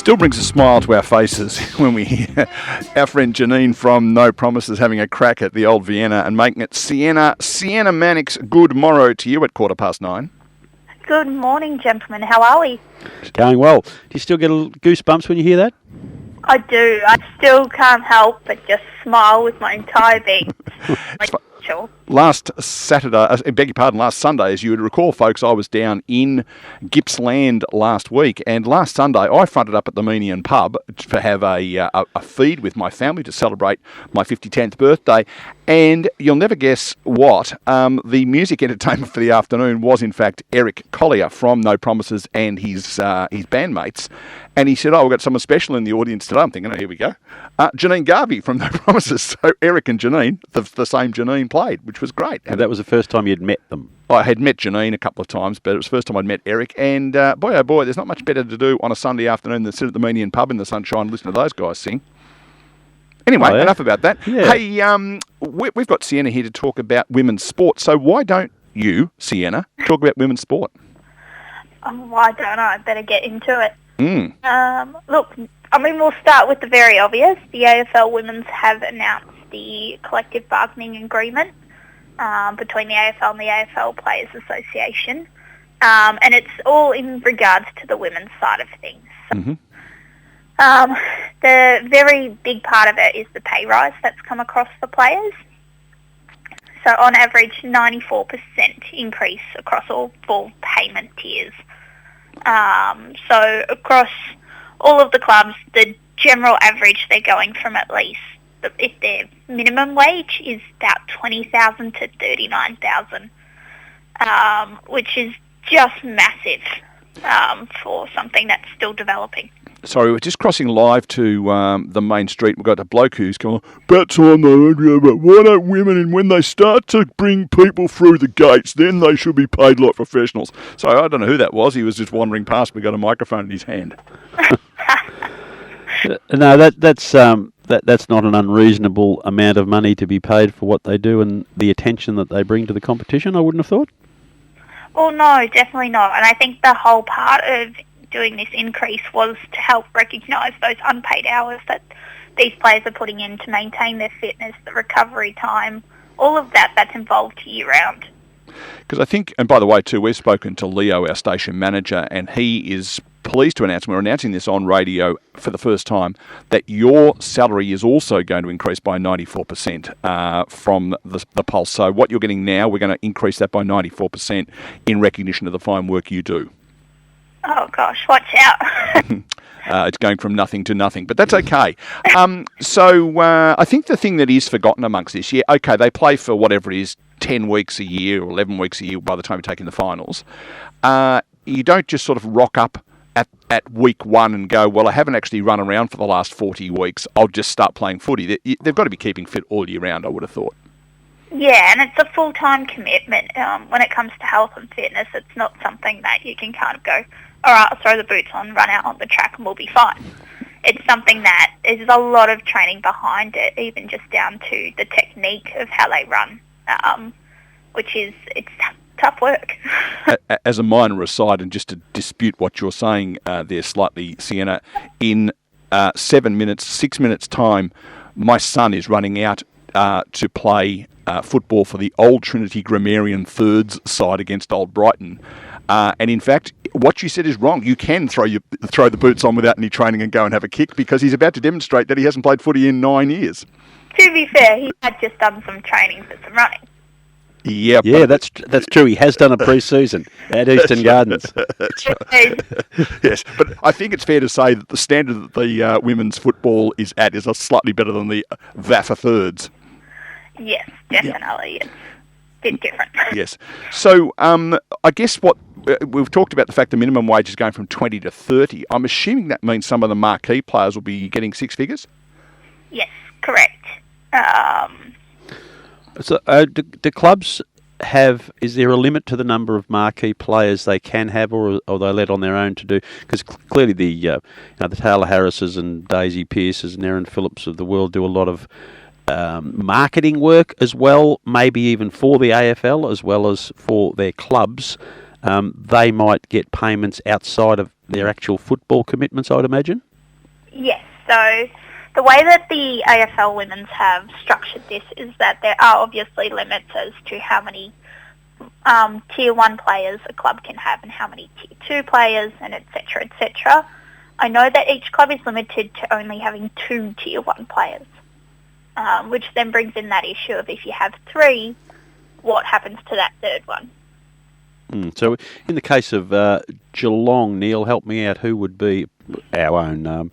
Still brings a smile to our faces when we hear our friend Janine from No Promises having a crack at the old Vienna and making it Sienna. Sienna Mannix, good morrow to you at 9:15. Good morning, gentlemen. How are we? Going well. Do you still get goosebumps when you hear that? I do. I still can't help but just smile with my entire being. Sure. Last Sunday, as you would recall, folks, I was down in Gippsland last week, and last Sunday I fronted up at the Menian pub to have a feed with my family to celebrate my 50th birthday, and you'll never guess what, the music entertainment for the afternoon was in fact Eric Collier from No Promises and his bandmates, and he said, we've got someone special in the audience today. I'm thinking, here we go. Janine Garvey from No Promises. So Eric and Janine, the same Janine, played, which was great. And that was the first time you'd met them? I had met Janine a couple of times, but it was the first time I'd met Eric. And boy, oh boy, there's not much better to do on a Sunday afternoon than sit at the Menian pub in the sunshine and listen to those guys sing. Anyway, enough about that. Yeah. Hey, we've got Sienna here to talk about women's sport. So why don't you, Sienna, talk about women's sport? I don't know. I better get into it. Look, we'll start with the very obvious. The AFL Womens have announced the collective bargaining agreement between the AFL and the AFL Players Association, and it's all in regards to the women's side of things. Mm-hmm. The very big part of it is the pay rise that's come across the players. So on average, 94% increase across all 4 payment tiers. So across all of the clubs, the general average, they're going from at least, if their minimum wage is about $20,000 to $39,000, which is just massive for something that's still developing. Sorry, we're just crossing live to the main street. We've got a bloke who's going, about time though, but why don't women, and when they start to bring people through the gates, then they should be paid like professionals. So I don't know who that was. He was just wandering past. We got a microphone in his hand. No, that's not an unreasonable amount of money to be paid for what they do and the attention that they bring to the competition, I wouldn't have thought. Well, no, definitely not. And I think the whole part of doing this increase was to help recognise those unpaid hours that these players are putting in to maintain their fitness, the recovery time, all of that's involved year-round. Because I think, and by the way too, we've spoken to Leo, our station manager, and he is pleased to announce, we're announcing this on radio for the first time, that your salary is also going to increase by 94% from the Pulse. So what you're getting now, we're going to increase that by 94% in recognition of the fine work you do. Oh gosh, watch out. It's going from nothing to nothing, but that's okay. So I think the thing that is forgotten amongst this, okay, they play for whatever it is, 10 weeks a year or 11 weeks a year by the time you're taking the finals. You don't just sort of rock up at week 1 and go, well, I haven't actually run around for the last 40 weeks. I'll just start playing footy. They've got to be keeping fit all year round, I would have thought. Yeah, and it's a full-time commitment. When it comes to health and fitness, it's not something that you can kind of go, all right, I'll throw the boots on, run out on the track and we'll be fine. It's something that there's a lot of training behind it, even just down to the technique of how they run, it's tough work. As a minor aside, and just to dispute what you're saying there slightly, Sienna, in 6 minutes time, my son is running out to play football for the Old Trinity Grammarian Thirds side against Old Brighton. And in fact, what you said is wrong. You can throw the boots on without any training and go and have a kick, because he's about to demonstrate that he hasn't played footy in 9 years. To be fair, he had just done some training for some running. Yeah, that's true. He has done a pre-season at Eastern Gardens. Yes, but I think it's fair to say that the standard that the women's football is at is slightly better than the VAFA Thirds. Yes, definitely. Yeah. It's a bit different. Yes. So I guess what we've talked about, the fact the minimum wage is going from 20 to 30. I'm assuming that means some of the marquee players will be getting 6 figures? Yes, correct. So do clubs have, is there a limit to the number of marquee players they can have, or are they let on their own to do? Because clearly the Taylor Harrises and Daisy Pearces and Erin Phillips of the world do a lot of marketing work as well, maybe even for the AFL as well as for their clubs. They might get payments outside of their actual football commitments, I'd imagine. Yes, so the way that the AFL Women's have structured this is that there are obviously limits as to how many Tier 1 players a club can have and how many Tier 2 players and etc, etc. I know that each club is limited to only having 2 Tier 1 players, which then brings in that issue of if you have 3, what happens to that third one? So in the case of Geelong, Neil, help me out, who would be our own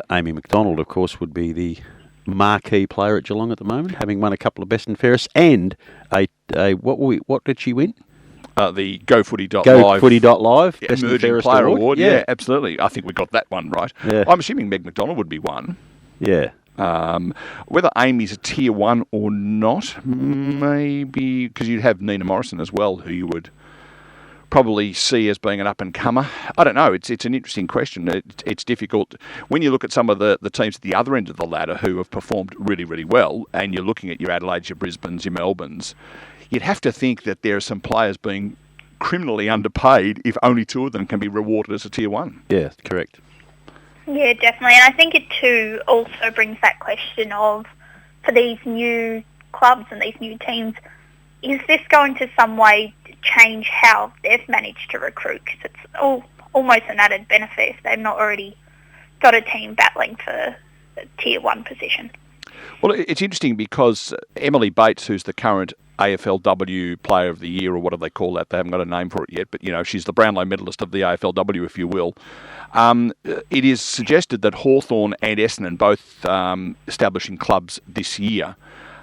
Amy McDonald, of course, would be the marquee player at Geelong at the moment, having won a couple of best and fairest, and what did she win? The GoFooty.live. GoFooty.live Best and Emerging Fairest Player Award. Yeah, absolutely. I think we got that one right. Yeah. I'm assuming Meg McDonald would be one. Yeah. Whether Amy's a Tier 1 or not, maybe, because you'd have Nina Morrison as well, who you would probably see as being an up-and-comer. I don't know. It's an interesting question. It's difficult. When you look at some of the teams at the other end of the ladder who have performed really, really well, and you're looking at your Adelaides, your Brisbanes, your Melbournes, you'd have to think that there are some players being criminally underpaid if only 2 of them can be rewarded as a Tier 1. Yeah, correct. Yeah, definitely. And I think it too also brings that question of, for these new clubs and these new teams, is this going to some way change how they've managed to recruit? Because it's almost an added benefit if they've not already got a team battling for the Tier 1 position. Well, it's interesting because Emily Bates, who's the current AFLW Player of the Year, or what do they call that? They haven't got a name for it yet, but, she's the Brownlow medalist of the AFLW, if you will. It is suggested that Hawthorn and Essendon, both establishing clubs this year,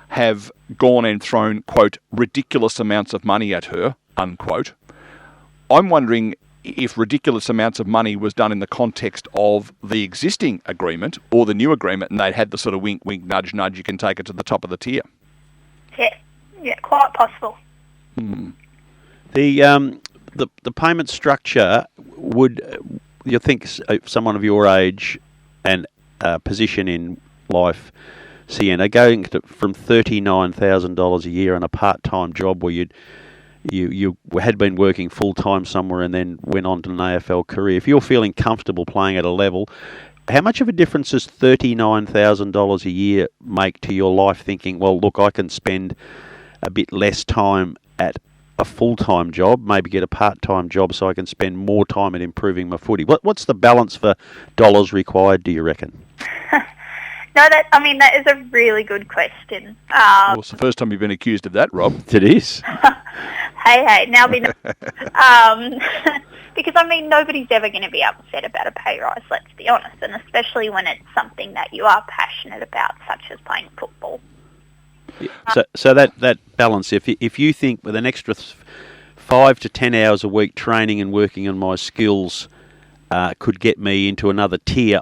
have gone and thrown, quote, ridiculous amounts of money at her, unquote. I'm wondering if ridiculous amounts of money was done in the context of the existing agreement or the new agreement, and they'd had the sort of wink, wink, nudge, nudge, you can take it to the top of the tier. Yeah, quite possible. The payment structure, would you think someone of your age and position in life, Sienna, going from $39,000 a year on a part-time job where you had been working full-time somewhere and then went on to an AFL career, if you're feeling comfortable playing at a level, how much of a difference does $39,000 a year make to your life, thinking, well, look, I can spend a bit less time at a full-time job, maybe get a part-time job so I can spend more time at improving my footy? What's the balance for dollars required, do you reckon? No, that is a really good question. Well, it's the first time you've been accused of that, Rob. It is. Hey, now we know. Because, nobody's ever going to be upset about a pay rise, let's be honest, and especially when it's something that you are passionate about, such as playing football. So that balance, if you think with an extra 5 to 10 hours a week training and working on my skills could get me into another tier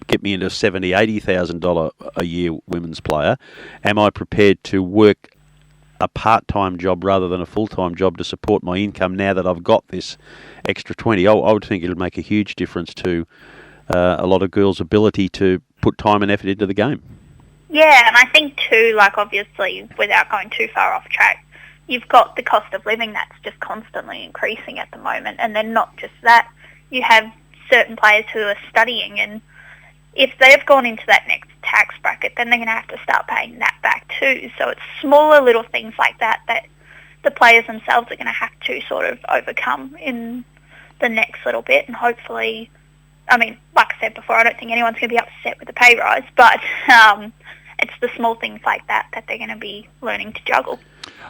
get me into $70,000-$80,000 a year women's player, am I prepared to work a part-time job rather than a full-time job to support my income now that I've got this extra 20? I would think it would make a huge difference to a lot of girls' ability to put time and effort into the game. Yeah, and I think too, obviously, without going too far off track, you've got the cost of living that's just constantly increasing at the moment, and then not just that, you have certain players who are studying, and if they've gone into that next tax bracket, then they're going to have to start paying that back too. So it's smaller little things like that the players themselves are going to have to sort of overcome in the next little bit, and hopefully, like I said before, I don't think anyone's going to be upset with the pay rise, but it's the small things like that they're going to be learning to juggle.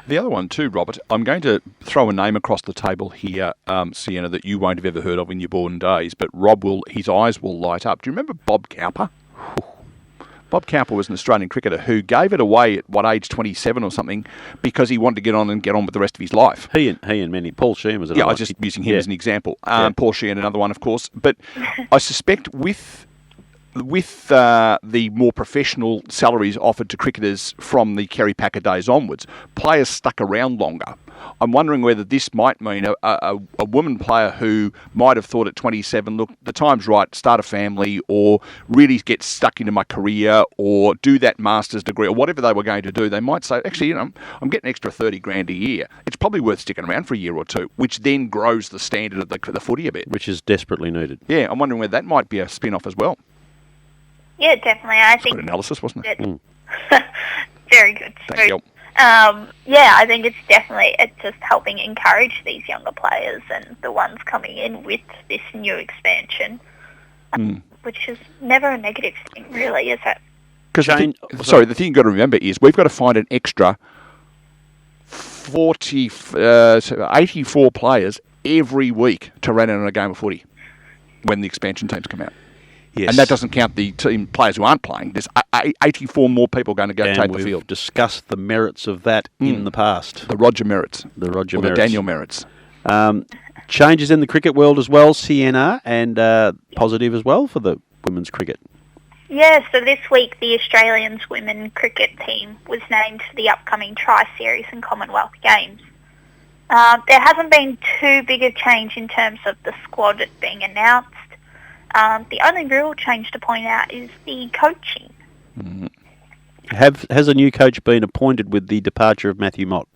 The other one too, Robert, I'm going to throw a name across the table here, Sienna, that you won't have ever heard of in your born days, but his eyes will light up. Do you remember Bob Cowper? Bob Cowper was an Australian cricketer who gave it away at, age 27 or something, because he wanted to get on with the rest of his life. He and many. Paul Sheehan was another one. I was just using him as an example. Paul Sheehan, another one, of course. But I suspect with with the more professional salaries offered to cricketers from the Kerry Packer days onwards, players stuck around longer. I'm wondering whether this might mean a woman player who might have thought at 27, look, the time's right, start a family, or really get stuck into my career, or do that master's degree, or whatever they were going to do, they might say, actually, I'm getting an extra 30 grand a year. It's probably worth sticking around for a year or two, which then grows the standard of the footy a bit. Which is desperately needed. Yeah, I'm wondering whether that might be a spin-off as well. Yeah, definitely. I think good analysis, wasn't it? Very good. Thank you. I think it's just helping encourage these younger players and the ones coming in with this new expansion, which is never a negative thing, really, is it? Because the thing you've got to remember is we've got to find an extra 84 players every week to run in a game of footy when the expansion teams come out. Yes. And that doesn't count the team players who aren't playing. There's 84 more people going to go take the field. We've discussed the merits of that in the past. The Roger merits. The Daniel merits. Changes in the cricket world as well, Sienna, and positive as well for the women's cricket. Yeah, so this week the Australians women cricket team was named for the upcoming Tri-Series and Commonwealth Games. There hasn't been too big a change in terms of the squad being announced. The only real change to point out is the coaching. Has a new coach been appointed with the departure of Matthew Mott?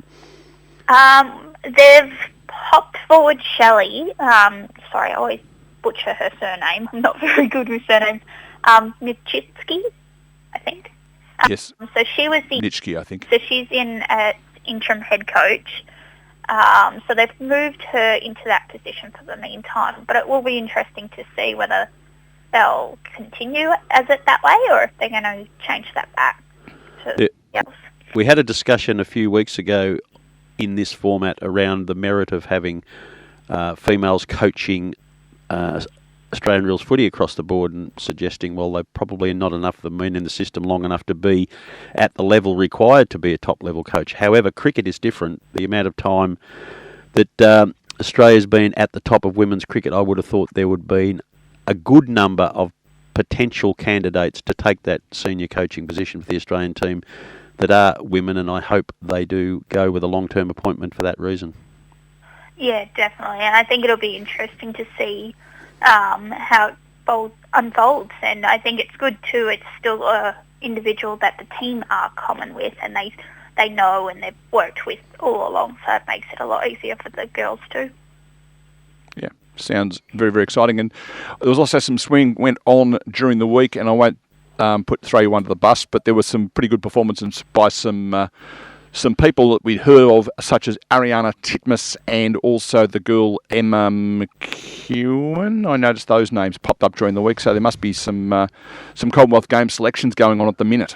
They've popped forward Shelley. Sorry, I always butcher her surname. I'm not very good with surnames. Nitschitsky, I think. Yes. So she was the... Nitschke, I think. So she's in interim head coach. So they've moved her into that position for the meantime. But it will be interesting to see whether they'll continue as it that way or if they're going to change that back to else. We had a discussion a few weeks ago in this format around the merit of having females coaching Australian rules footy across the board and suggesting, well, they probably not enough of them been in the system long enough to be at the level required to be a top-level coach. However, cricket is different. The amount of time that Australia's been at the top of women's cricket, I would have thought there would be a good number of potential candidates to take that senior coaching position for the Australian team that are women, and I hope they do go with a long-term appointment for that reason. Yeah, definitely. And I think it'll be interesting to see how it unfolds, and I think it's good too. It's still an individual that the team are common with, and they know and they've worked with all along, so it makes it a lot easier for the girls too. Yeah, sounds very, very exciting. And there was also some swing went on during the week, and I won't throw you under the bus, but there were some pretty good performances by some people that we'd heard of, such as Ariana Titmus and also the girl Emma McEwen. I noticed those names popped up during the week, so there must be some Commonwealth Games selections going on at the minute.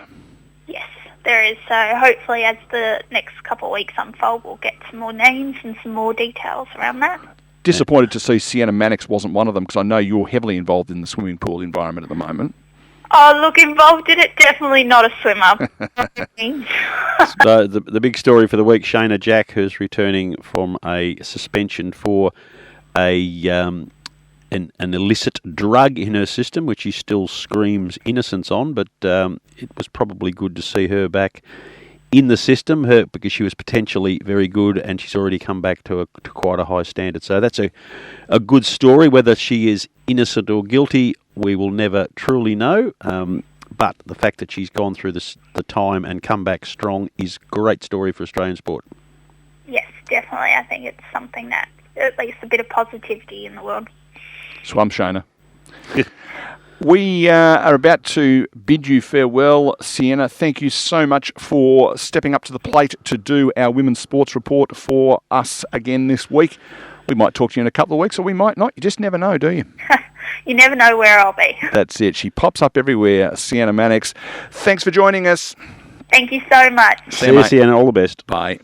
Yes, there is. So hopefully as the next couple of weeks unfold, we'll get some more names and some more details around that. Disappointed to see Sienna Mannix wasn't one of them, because I know you're heavily involved in the swimming pool environment at the moment. Oh, look, involved in it, definitely not a swimmer. So the big story for the week, Shayna Jack, who's returning from a suspension for an illicit drug in her system, which she still screams innocence on, but it was probably good to see her back in the system, because she was potentially very good, and she's already come back to quite a high standard. So that's a good story. Whether she is innocent or guilty, we will never truly know. But the fact that she's gone through the time and come back strong is a great story for Australian sport. Yes, definitely. I think it's something that at least a bit of positivity in the world. Swum, Shona. We are about to bid you farewell, Sienna. Thank you so much for stepping up to the plate to do our women's sports report for us again this week. We might talk to you in a couple of weeks, or we might not. You just never know, do you? You never know where I'll be. That's it. She pops up everywhere, Sienna Mannix. Thanks for joining us. Thank you so much. See you, Sienna. All the best. Bye.